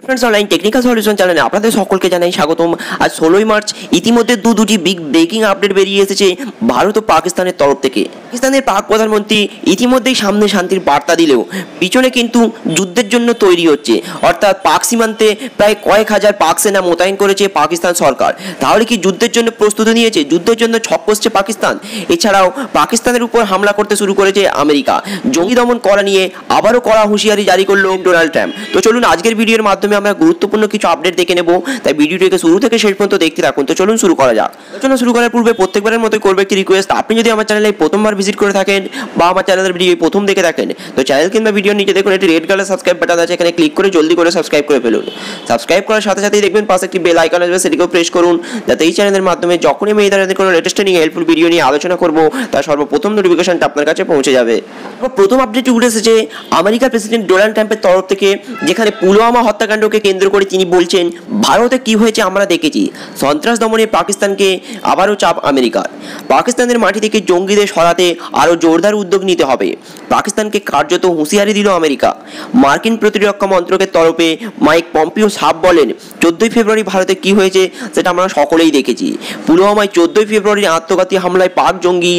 Friends online technical solution চ্যানেলে আপনাদের সকলকে জানাই স্বাগতম। আজ 16ই মার্চ ইতিমধ্যে দুটি বিগ ব্রেকিং আপডেট বেরিয়ে এসেছে ভারত ও পাকিস্তানের তরফ থেকে। পাকিস্তানের পাক প্রধানমন্ত্রী ইতিমধ্যেই সামনে শান্তির বার্তা দিলেও পিছনে কিন্তু যুদ্ধের জন্য তৈরি হচ্ছে, অর্থাৎ পাক সীমান্তে প্রায় কয়েক হাজার পাক সেনা মোতায়েন করেছে পাকিস্তান সরকার। তাহলে কি যুদ্ধের জন্য প্রস্তুতি নিয়েছে, যুদ্ধের জন্য ছক কষছে পাকিস্তান? এছাড়াও পাকিস্তানের উপর হামলা করতে শুরু করেছে আমেরিকা। জঙ্গি দমন করা নিয়ে আবারও কড়া হুঁশিয়ারি জারি করলো ডোনাল্ড ট্রাম্প। তো চলুন আজকের ভিডিওর মাধ্যমে আমরা গুরুত্বপূর্ণ কিছু আপডেট দেখে নেব, তাই ভিডিওটিকে শুরু থেকে শেষ পর্যন্ত দেখতে থাকুন। তো চলুন শুরু করা যাক। আলোচনা শুরু করার পূর্বে প্রত্যেকবারের মতো করবে একটি রিকোয়েস্ট, আপনি যদি আমার চ্যানেলে প্রথমবার ভিজিট করে থাকেন বা আমার চ্যানেলের ভিডিও প্রথম দেখে থাকেন, তো চ্যানেল কিংবা ভিডিওর নিচে দেখুন একটি রেড কালার সাবস্ক্রাইব বাটন আছে, এখানে ক্লিক করে জলদি করে সাবস্ক্রাইব করে ফেলুন। সাবস্ক্রাইব করার সাথে সাথেই দেখবেন পাশে একটি বেল আইকন আসবে, সেটিকেও প্রেস করুন, যাতে এই চ্যানেলের মাধ্যমে যখনই আমি এই ধরনের কোনো লেটেস্ট নিয়ে হেল্পফুল ভিডিও নিয়ে আলোচনা করব তার সর্বপ্রথম নোটিফিকেশনটা আপনার কাছে পৌঁছে যাবে। প্রথম আপডেটটি উঠে এসেছে আমেরিকার প্রেসিডেন্ট ডোনাল্ড ট্রাম্পের তরফ থেকে, যেখানে পুলওয়ামা হত্যাকাণ্ডকে কেন্দ্র করে তিনি বলছেন ভারতে কি হয়েছে আমরা দেখেছি, সন্ত্রাস দমনে পাকিস্তানকে আবারও চাপ আমেরিকার। পাকিস্তানের মাটি থেকে জঙ্গিদের সরাতে আরও জোরদার উদ্যোগ নিতে হবে, পাকিস্তানকে কার্যত হুঁশিয়ারি দিল আমেরিকা। মার্কিন প্রতিরক্ষা মন্ত্রকের তরফে মাইক পম্পিও সাফ বলেন 14ই ফেব্রুয়ারি ভারতে কি হয়েছে সেটা আমরা সকলেই দেখেছি। পুলওয়ামায় 14ই ফেব্রুয়ারির আত্মঘাতী হামলায় পাক জঙ্গি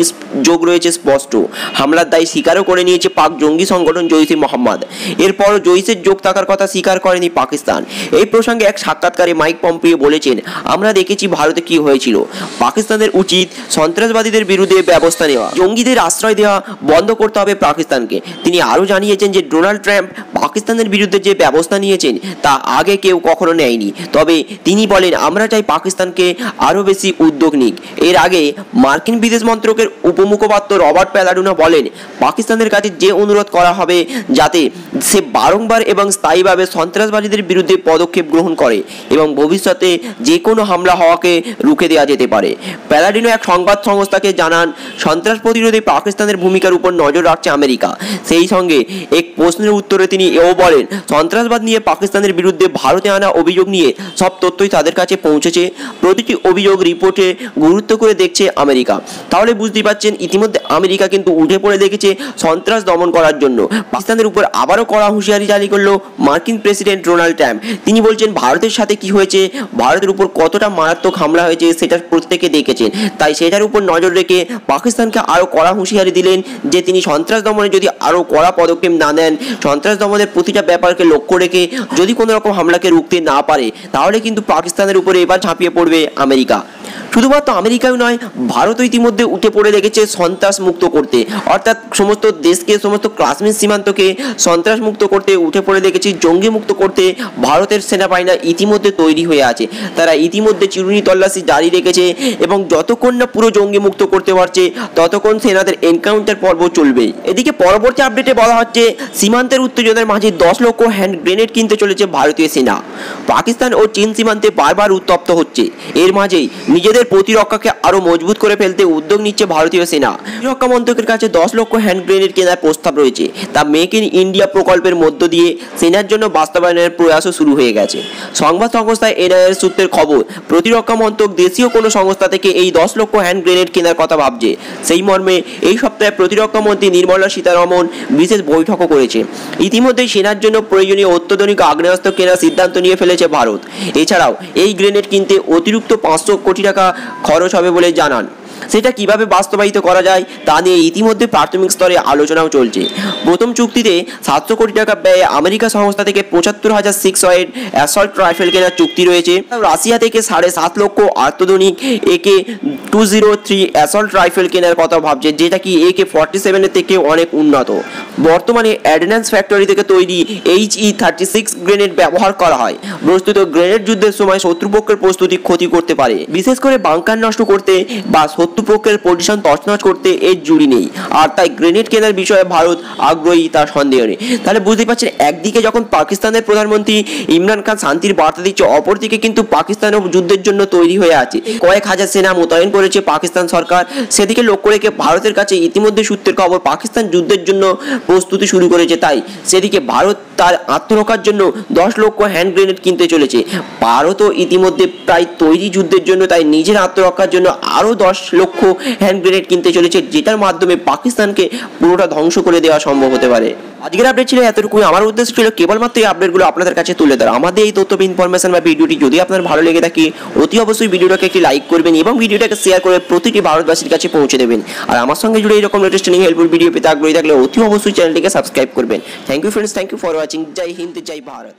যোগ রয়েছে স্পষ্ট। হামলার দায় স্বীকারও করে নিয়েছে পাক জঙ্গি সংগঠন জৈশ-ই মোহাম্মদ। এরপরও জৈশের যোগ থাকার কথা স্বীকার করেনি পাকিস্তান। এই প্রসঙ্গে এক সাক্ষাৎকারে মাইক পম্পিও বলেছেন, আমরা দেখেছি ভারতে কি হয়েছিল, পাকিস্তানের উচিত সন্ত্রাসবাদীদের বিরুদ্ধে ব্যবস্থা নেওয়া, জঙ্গিদের আশ্রয় দেওয়া বন্ধ করতে হবে পাকিস্তানকে। তিনি আরও জানিয়েছেন যে ডোনাল্ড ট্রাম্প পাকিস্তানের বিরুদ্ধে যে ব্যবস্থা নিয়েছেন তা আগে কেউ কখনো নেয়নি, তবে তিনি বলেন আমরা চাই পাকিস্তানকে আরও বেশি উদ্যোগ নিক। এর আগে মার্কিন বিদেশ মন্ত্রকের উপমুখপাত্র রবার্ট প্যালাডুনা বলেন পাকিস্তানের কাছে যে অনুরোধ করা হবে যাতে সে বারংবার এবং স্থায়ীভাবে সন্ত্রাসবাদীদের বিরুদ্ধে পদক্ষেপ গ্রহণ করে এবং ভবিষ্যতে যে কোনো হামলা হওয়াকে রুখে দেওয়া যেতে পারে। প্যালাডিনো এক সংবাদ সংস্থাকে জানান সন্ত্রাস প্রতিরোধে পাকিস্তানের ভূমিকার উপর নজর রাখছে আমেরিকা। সেই সঙ্গে এক প্রশ্নের উত্তরে তিনি এও বলেন সন্ত্রাসবাদ নিয়ে পাকিস্তানের বিরুদ্ধে ভারতে আনা অভিযোগ নিয়ে সব তথ্যই তাদের কাছে পৌঁছেছে, প্রতিটি অভিযোগ রিপোর্টে গুরুত্ব করে দেখছে আমেরিকা। তাহলে বুঝতেই পারছেন ইতিমধ্যে আমেরিকা কিন্তু উঠে পড়ে লেগেছে সন্ত্রাস দমন করার জন্য। পাকিস্তানের উপর আবারও কড়া হুঁশিয়ারি জারি করলো মার্কিন প্রেসিডেন্ট ডোনাল্ড ট্রাম্প। তিনি বলছেন ভারতের সাথে কি হয়েছে, ভারতের উপর কতটা মারাত্মক হামলা হয়েছে সেটা প্রত্যেকে দেখেছেন, তাই সেটার উপর নজর রেখে পাকিস্তানকে আরও কড়া হুঁশিয়ারি দিলেন যে তিনি সন্ত্রাস দমনে যদি আরও কড়া পদক্ষেপ না নেন, সন্ত্রাস দমনের প্রতিটা ব্যাপারকে লক্ষ্য রেখে যদি কোনো রকম হামলাকে রুখতে না পারে, তাহলে কিন্তু পাকিস্তানের উপরে এবার ঝাঁপিয়ে পড়বে আমেরিকা। শুধুমাত্র আমেরিকাও নয়, ভারতও ইতিমধ্যে উঠে পড়ে লেগেছে সন্ত্রাস মুক্ত করতে, অর্থাৎ সমস্ত দেশকে, সমস্ত কাশ্মীর সীমান্তকে সন্ত্রাস মুক্ত করতে উঠে পড়ে লেগেছে। জঙ্গি মুক্ত করতে ভারতের সেনাবাহিনী ইতিমধ্যে তৈরি হয়ে আছে, তারা ইতিমধ্যে চিরুনি তল্লাশি জারি রেখেছে এবং যতক্ষণ না পুরো জঙ্গি মুক্ত করতে পারছে ততক্ষণ সেনাদের এনকাউন্টার পর্ব চলবে। এদিকে পরবর্তী আপডেটে বলা হচ্ছে সীমান্তের উত্তেজনার মাঝে 10 লক্ষ হ্যান্ড গ্রেনেড কিনতে চলেছে ভারতীয় সেনা। পাকিস্তান ও চীন সীমান্তে বারবার উত্তপ্ত হচ্ছে, এর মাঝেই নিজেদের প্রতিরক্ষাকে আরো মজবুত করে ফেলতে উদ্যোগ নিচ্ছে ভারতীয় সেনা। প্রতিরক্ষা মন্ত্রকের কাছে 10 লক্ষ হ্যান্ড গ্রেনেড কেনার প্রস্তাব রয়েছে, তা মেক ইন ইন্ডিয়া প্রকল্পের মধ্য দিয়ে সেনার জন্য বাস্তবায়নের প্রয়াসও শুরু হয়ে গেছে। সংবাদ সংস্থা এনআইএর সূত্রের খবর, প্রতিরক্ষা মন্ত্রক দেশীয় কোনো সংস্থা থেকে এই 10 লক্ষ হ্যান্ড গ্রেনেড কেনার কথা ভাবছে। সেই মর্মে এই সপ্তাহে প্রতিরক্ষা মন্ত্রী নির্মলা সীতারমণ বিশেষ বৈঠকও করেছে। ইতিমধ্যেই সেনার জন্য প্রয়োজনীয় অত্যাধুনিক আগ্নেয়াস্ত্র কেনার সিদ্ধান্ত নিয়ে ফেলেছে ভারত। এছাড়াও এই গ্রেনেড কিনতে অতিরিক্ত 500 কোটি টাকা খরচ হবে বলে জানান। সেটা কিভাবে বাস্তবায়িত করা যায় তা নিয়ে ইতিমধ্যে প্রাথমিক স্তরে আলোচনাও চলছে। প্রথম চুক্তিতে 700 কোটি টাকা ব্যয়ে আমেরিকা সংস্থা থেকে 75,000 6 অ্যাসল্ট রাইফেল কেনার চুক্তি রয়েছে। রাশিয়া থেকে 7.5 লক্ষ অত্যাধুনিক AK-203 অ্যাসল্ট রাইফেল কেনার কথা ভাবছে, যেটা কি AK-47 থেকে অনেক উন্নত। বর্তমানে অ্যাডন্যান্স ফ্যাক্টরি থেকে তৈরি HE-36 গ্রেনেড ব্যবহার করা হয়। বস্তুত গ্রেনেড যুদ্ধের সময় শত্রুপক্ষের প্রস্তুতি ক্ষতি করতে পারে, বিশেষ করে বাংকার নষ্ট করতে বা শত্রুপক্ষের পজিশন তছনছ করতে এর জুড়ি নেই, আর তাই গ্রেনেড কেনার বিষয়ে ভারত আগ্রহী তার সন্দেহ নেই। তাহলে বুঝতে পারছেন একদিকে যখন পাকিস্তানের প্রধানমন্ত্রী ইমরান খান শান্তির বার্তা দিচ্ছে, অপরদিকে কিন্তু পাকিস্তানও যুদ্ধের জন্য তৈরি হয়ে আছে। কয়েক হাজার সেনা মোতায়েন করেছে পাকিস্তান সরকার, সেদিকে লক্ষ্য রেখে ভারতের কাছে ইতিমধ্যে সূত্রের খবর পাকিস্তান যুদ্ধের জন্য প্রস্তুতি শুরু করেছে, তাই সেদিকে ভারত তার আত্মরক্ষার জন্য 10 লক্ষ হ্যান্ড গ্রেনেড কিনতে চলেছে। ভারতও ইতিমধ্যে প্রায় তৈরি যুদ্ধের জন্য, তাই নিজের আত্মরক্ষার জন্য আরও 10 লক্ষ হ্যান্ড গ্রেনেড কিনতে চলেছে, যেটার মাধ্যমে পাকিস্তানকে পুরোটা ধ্বংস করে দেওয়া সম্ভব হতে পারে। আজকের আপডেট ছিল এতটুকুই। আমার উদ্দেশ্য ছিল কেবলমাত্র এই আপডেটগুলো আপনাদের কাছে তুলে ধরা। আমাদের এই তথ্য ইনফরমেশন বা ভিডিওটি যদি আপনার ভালো লেগে থাকে, অতি অবশ্যই ভিডিওটাকে একটি লাইক করবেন এবং ভিডিওটাকে শেয়ার করে প্রতিটি ভারতবাসীর কাছে পৌঁছে দেবেন। আর আমার সঙ্গে জুড়ে এরকম লেটেস্ট হেল্পফুল ভিডিও পেতে আগ্রহী থাকলে অতি অবশ্যই চ্যানেলটিকে সাবস্ক্রাইব করবেন। Thank you friends, thank you for watching. জয় হিন্দ, জয় ভারত।